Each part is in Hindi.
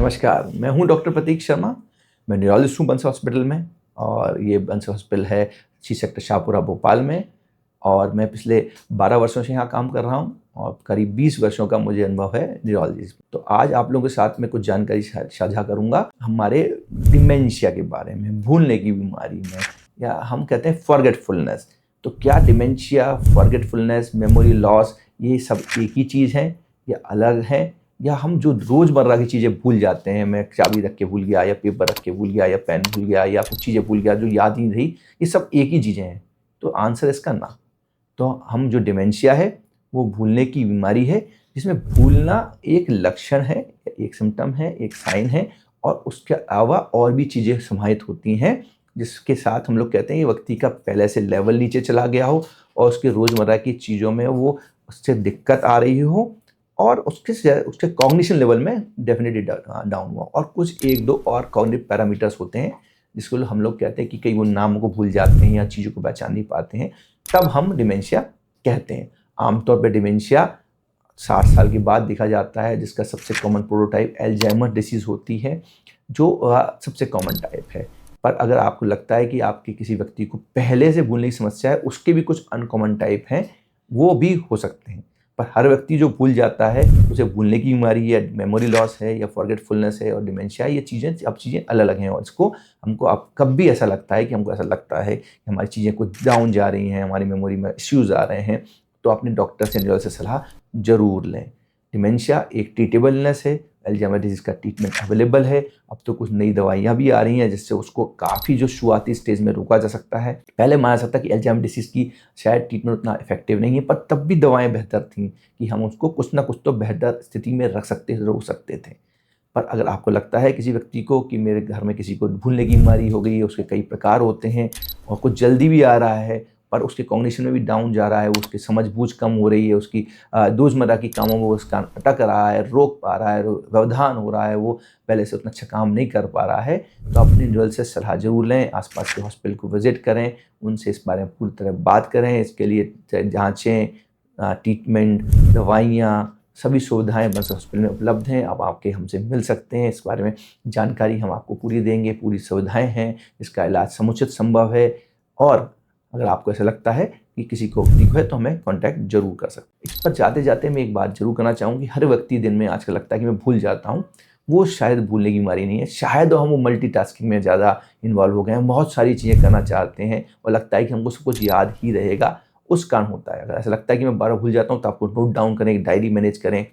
नमस्कार, मैं हूं डॉक्टर प्रतीक शर्मा। मैं न्यूरोलॉजिस्ट हूं बंसल हॉस्पिटल में और ये बंसल हॉस्पिटल है सी सेक्टर शाहपुरा भोपाल में। और मैं पिछले 12 वर्षों से यहाँ काम कर रहा हूँ और करीब 20 वर्षों का मुझे अनुभव है न्यूरोलॉजी। तो आज आप लोगों के साथ में कुछ जानकारी साझा करूँगा हमारे डिमेंशिया के बारे में, भूलने की बीमारी में, या हम कहते हैं फॉरगेटफुलनेस। तो क्या डिमेंशिया, फॉरगेटफुलनेस, मेमोरी लॉस ये सब एक ही चीज़ है या अलग है? या हम जो रोज़मर्रा की चीज़ें भूल जाते हैं, मैं चाबी रख के भूल गया या पेपर रख के भूल गया या पेन भूल गया या कुछ चीज़ें भूल गया जो याद ही नहीं रही, ये सब एक ही चीज़ें हैं? तो आंसर इसका ना। तो हम जो डिमेंशिया है वो भूलने की बीमारी है, जिसमें भूलना एक लक्षण है, एक सिम्पटम है, एक साइन है, और उसके अलावा और भी चीज़ें समाहित होती हैं, जिसके साथ हम लोग कहते हैं ये व्यक्ति का पहले से लेवल नीचे चला गया हो और उसके रोज़मर्रा की चीज़ों में वो उससे दिक्कत आ रही हो और उसके कॉग्निशन लेवल में डेफिनेटली डाउन हुआ। और कुछ 1-2 और कॉग्निटिव पैरामीटर्स होते हैं जिसको हम लोग कहते हैं कि कई वो नामों को भूल जाते हैं या चीज़ों को पहचान नहीं पाते हैं, तब हम डिमेंशिया कहते हैं। आमतौर पे डिमेंशिया 60 साल के बाद देखा जाता है, जिसका सबसे कॉमन प्रोटोटाइप अल्जाइमर डिसीज़ होती है, जो सबसे कॉमन टाइप है। पर अगर आपको लगता है कि आपके किसी व्यक्ति को पहले से भूलने की समस्या है, उसके भी कुछ अनकॉमन टाइप हैं, वो भी हो सकते हैं। पर हर व्यक्ति जो भूल जाता है उसे भूलने की बीमारी या मेमोरी लॉस है या फॉरगेटफुलनेस है और डिमेंशिया, ये चीज़ें अलग-अलग हैं। और इसको हमको अब कब भी ऐसा लगता है कि हमको ऐसा लगता है कि हमारी चीज़ें कुछ डाउन जा रही हैं, हमारी मेमोरी में इश्यूज़ आ रहे हैं, तो अपने डॉक्टर से न्यूरोलॉजिस्ट से सलाह ज़रूर लें। डिमेंशिया एक ट्रीटेबल इलनेस है, अल्जाइमर डिसीज़ का ट्रीटमेंट अवेलेबल है। अब तो कुछ नई दवाइयाँ भी आ रही हैं जिससे उसको काफ़ी जो शुरुआती स्टेज में रोका जा सकता है। पहले माना जाता कि अल्जाइमर डिसीज़ की शायद ट्रीटमेंट उतना इफेक्टिव नहीं है, पर तब भी दवाएँ बेहतर थीं कि हम उसको कुछ ना कुछ तो बेहतर स्थिति में रोक सकते थे। पर अगर आपको लगता है किसी व्यक्ति को कि मेरे घर में किसी को भूलने की बीमारी हो गई है, उसके कई प्रकार होते हैं और कुछ जल्दी भी आ रहा है, पर उसके कॉग्निशन में भी डाउन जा रहा है, उसकी समझ-बूझ कम हो रही है, उसकी रोज़मर्रा की कामों में वो उसका अटक रहा है, रोक पा रहा है, व्यवधान हो रहा है, वो पहले से उतना अच्छा काम नहीं कर पा रहा है, तो अपने न्यूरोलॉजिस्ट से सलाह ज़रूर लें। आस-पास के हॉस्पिटल को विज़िट करें, उनसे इस बारे में पूरी तरह बात करें। इसके लिए जाँचें, ट्रीटमेंट, दवाइयाँ, सभी सुविधाएँ बंसल हॉस्पिटल में उपलब्ध हैं। आप आके हमसे मिल सकते हैं, इस बारे में जानकारी हम आपको पूरी देंगे, पूरी सुविधाएँ हैं, इसका इलाज समुचित संभव है। और अगर आपको ऐसा लगता है कि किसी को तकलीफ है तो हमें कॉन्टैक्ट ज़रूर कर सकते हैं। इस पर जाते-जाते मैं एक बात ज़रूर करना चाहूँगी, हर व्यक्ति दिन में आजकल लगता है कि मैं भूल जाता हूँ, वो शायद भूलने की बीमारी नहीं है, शायद हम वो मल्टीटास्किंग में ज़्यादा इन्वॉल्व हो गए हैं, बहुत सारी चीज़ें करना चाहते हैं और लगता है कि हमको सब कुछ याद ही रहेगा, उस कारण होता है। अगर ऐसा लगता है कि मैं बार-बार भूल जाता हूँ तो आपको नोट डाउन करें, एक डायरी मैनेज करें,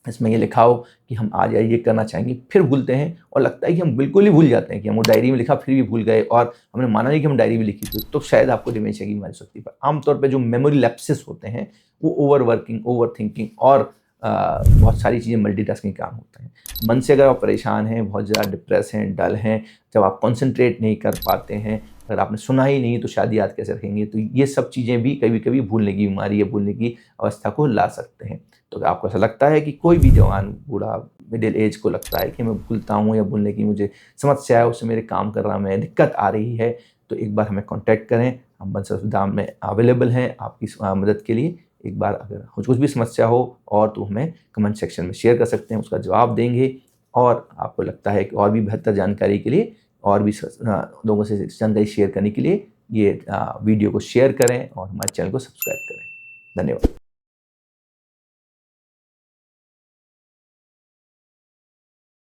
इसमें ये लिखा हो कि हम आज ये करना चाहेंगे, फिर भूलते हैं और लगता है कि हम बिल्कुल ही भूल जाते हैं कि हम वो डायरी में लिखा फिर भी भूल गए और हमने माना नहीं कि हम डायरी में लिखी थी, तो शायद आपको डिमेंशिया की बीमारी हो सकती है। पर आमतौर पे जो मेमोरी लैप्सेस होते हैं वो ओवरवर्किंग, ओवरथिंकिंग और बहुत सारी चीज़ें मल्टीटास्किंग के कारण होते हैं। मन से अगर आप परेशान हैं, बहुत ज़्यादा डिप्रेस हैं, डल हैं, जब आप कॉन्सन्ट्रेट नहीं कर पाते हैं, अगर आपने सुना ही नहीं तो शायद याद कैसे रखेंगे, तो ये सब चीज़ें भी कभी-कभी भूलने की बीमारी या भूलने की अवस्था को ला सकते हैं। तो अगर आपको ऐसा लगता है कि कोई भी जवान, बूढ़ा, मिडिल एज को लगता है कि मैं भूलता हूँ या भूलने की मुझे समस्या है, उससे मेरे काम करना में दिक्कत आ रही है, तो एक बार हमें कॉन्टैक्ट करें। हम बंसल हॉस्पिटल में अवेलेबल हैं आपकी मदद के लिए। एक बार अगर कुछ भी समस्या हो और तो हमें कमेंट सेक्शन में शेयर कर सकते हैं, उसका जवाब देंगे। और आपको लगता है कि और भी बेहतर जानकारी के लिए और भी लोगों से जानकारी शेयर करने के लिए ये वीडियो को शेयर करें और हमारे चैनल को सब्सक्राइब करें। धन्यवाद।